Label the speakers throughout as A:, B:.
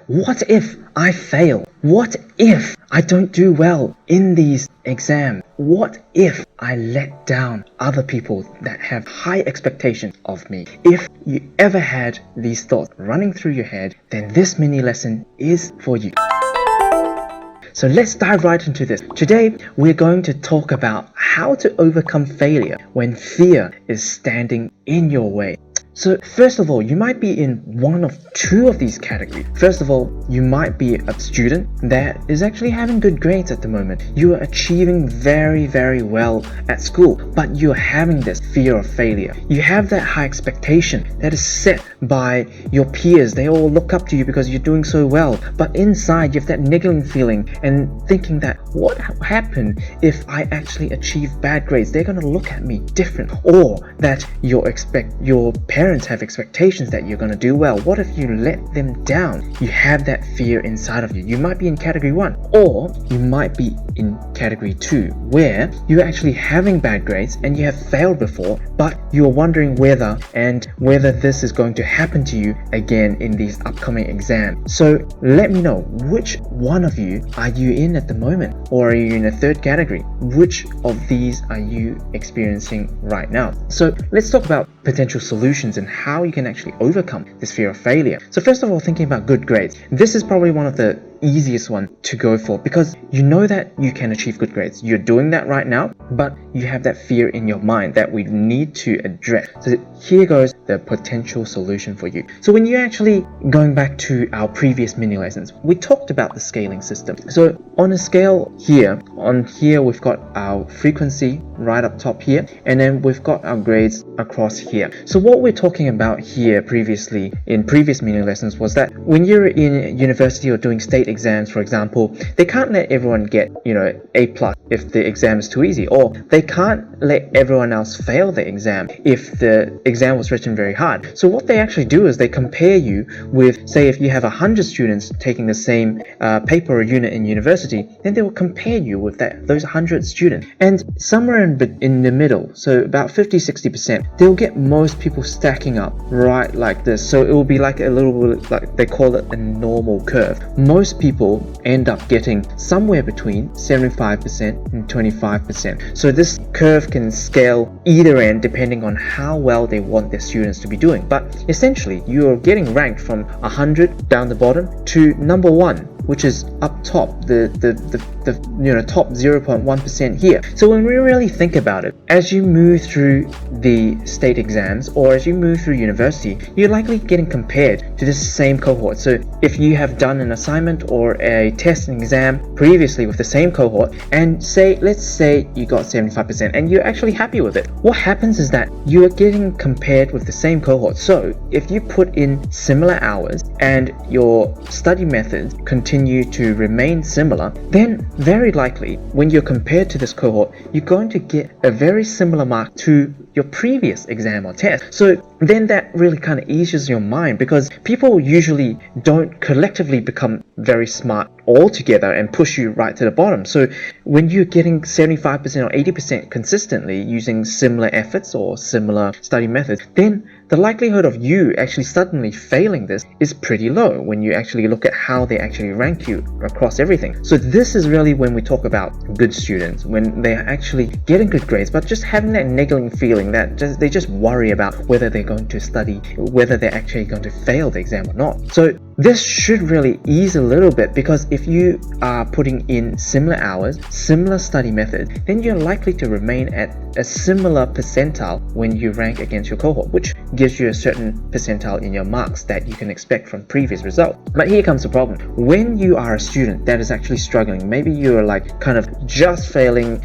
A: what if I fail? What if I don't do well in these exams? What if I let down other people that have high expectations of me? If you ever had these thoughts running through your head, then this mini lesson is for you. So let's dive right into this. Today, we're going to talk about how to overcome failure when fear is standing in your way. So first of all, you might be in one of two of these categories. First of all, you might be a student that is actually having good grades at the moment. You are achieving very, very well at school, but you're having this fear of failure. You have that high expectation that is set by your peers. They all look up to you because you're doing so well. But inside, you have that niggling feeling and thinking that what happened if I actually achieve bad grades? They're going to look at me different. Or that your parents have expectations that you're going to do well. What if you let them down? You have that fear inside of you. You might be in category 1, or you might be in category 2, where you're actually having bad grades and you have failed before, but you're wondering whether this is going to happen to you again in these upcoming exams. So let me know, which one of you are you in at the moment? Or are you in a third category? Which of these are you experiencing right now? So let's talk about potential solutions and how you can actually overcome this fear of failure. So first of all, thinking about good grades. This is probably one of the easiest one to go for because you know that you can achieve good grades. You're doing that right now, but you have that fear in your mind that we need to address. So here goes the potential solution for you. So when you're actually going back to our previous mini lessons, we talked about the scaling system. So on a scale here, we've got our frequency right up top here, and then we've got our grades across here. So what we're talking about here previously in previous mini lessons was that when you're in university or doing state exams, for example, they can't let everyone get, A+ if the exam is too easy, or they can't let everyone else fail the exam if the exam was written very hard. So what they actually do is they compare you with, say, if you have 100 students taking the same paper or unit in university, then they will compare you with those 100 students. And somewhere in the middle, so about 50-60%, they'll get most people stacking up right like this. So it will be like a little bit, like they call it a normal curve. Most people end up getting somewhere between 75% and 25%. So this curve can scale either end depending on how well they want their students to be doing. But essentially, you're getting ranked from 100 down the bottom to number 1, which is up top, the top 0.1% here. So when we really think about it, as you move through the state exams or as you move through university, you're likely getting compared to the same cohort. So if you have done an assignment or a test and exam previously with the same cohort, and let's say you got 75% and you're actually happy with it, what happens is that you are getting compared with the same cohort. So if you put in similar hours and your study methods continue to remain similar, then very likely when you're compared to this cohort, you're going to get a very similar mark to your previous exam or test. So then that really kind of eases your mind, because people usually don't collectively become very smart all together and push you right to the bottom. So when you're getting 75% or 80% consistently using similar efforts or similar study methods, then the likelihood of you actually suddenly failing this is pretty low when you actually look at how they actually rank you across everything. So this is really when we talk about good students, when they're actually getting good grades, but just having that niggling feeling that they just worry about whether they're going to study, whether they're actually going to fail the exam or not. So this should really ease a little bit, because if you are putting in similar hours, similar study methods, then you're likely to remain at a similar percentile when you rank against your cohort, which gives you a certain percentile in your marks that you can expect from previous results. But here comes the problem. When you are a student that is actually struggling, maybe you're like kind of just failing,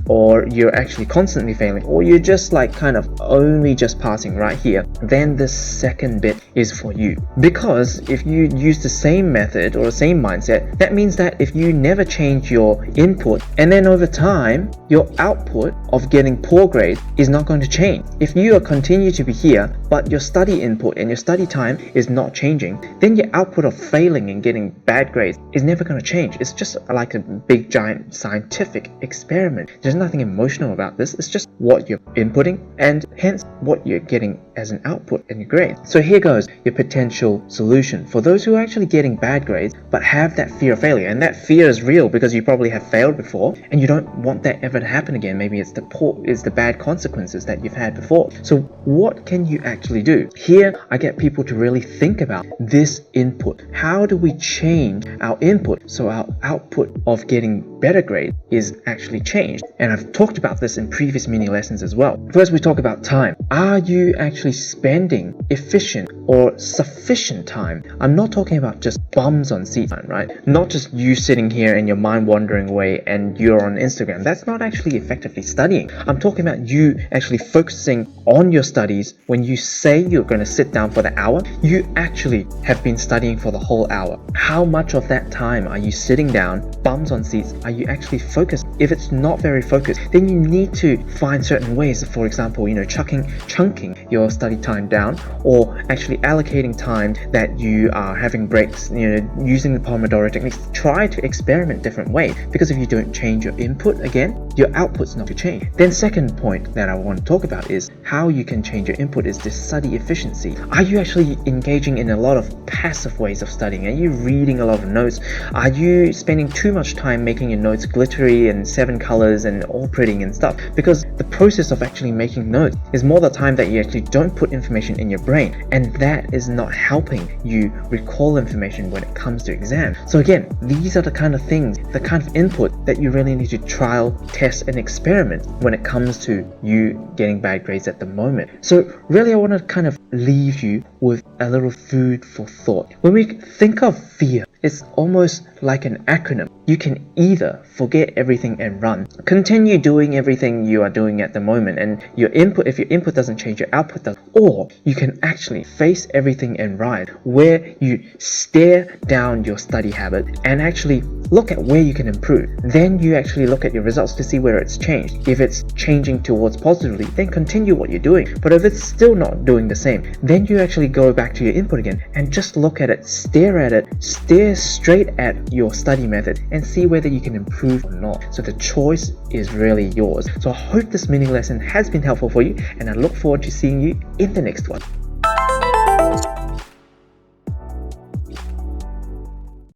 A: or you're actually constantly failing, or you're just like kind of only just passing right here, then the second bit is for you. Because if you use the same method or the same mindset, that means that if you never change your input, and then over time your output of getting poor grades is not going to change. If you continue to be here, but your study input and your study time is not changing, then your output of failing and getting bad grades is never going to change. It's just like a big giant scientific experiment. There's nothing emotional about this. It's just what you're inputting and hence what you're getting as an output in your grade. So here goes your potential solution for those who are actually getting bad grades but have that fear of failure, and that fear is real because you probably have failed before and you don't want that ever to happen again. Maybe it's the bad consequences that you've had before. So what can you actually do? Here I get people to really think about this input. How do we change our input so our output of getting better grades is actually changed? And I've talked about this in previous mini lessons as well. First, we talk about time. Are you actually spending efficient or sufficient time? I'm not talking about just bums on seat time, right? Not just you sitting here and your mind wandering away and you're on Instagram. That's not actually effectively studying. I'm talking about you actually focusing on your studies. When you say you're going to sit down for the hour, you actually have been studying for the whole hour. How much of that time are you sitting down, bums on seats? Are you actually focused? If it's not very focused, then you need to find certain ways. For example, chunking your study time down, or actually allocating time that you are having breaks, using the Pomodoro techniques. Try to experiment different ways, because if you don't change your input, again, your output's not going to change. Then second point that I want to talk about is how you can change your input is this study efficiency. Are you actually engaging in a lot of passive ways of studying? Are you reading a lot of notes? Are you spending too much time making your notes glittery and 7 colors and all pretty and stuff? Because the process of actually making notes is more the time that you actually don't put information in your brain, and that is not helping you recall information when it comes to exam. So again, these are the kind of things, the kind of input that you really need to trial, test and experiment when it comes to you getting bad grades at the moment. So really, I want to kind of leave you with a little food for thought. When we think of fear, it's almost like an acronym. You can either forget everything and run, continue doing everything you are doing at the moment, and if your input doesn't change, your output does, or you can actually face everything and ride, where you stare down your study habit and actually look at where you can improve. Then you actually look at your results to see where it's changed. If it's changing towards positively, then continue what you're doing. But if it's still not doing the same, then you actually go back to your input again and just look at it, stare straight at your study method and see whether you can improve or not. So the choice is really yours. So I hope this mini lesson has been helpful for you, and I look forward to seeing you in the next one.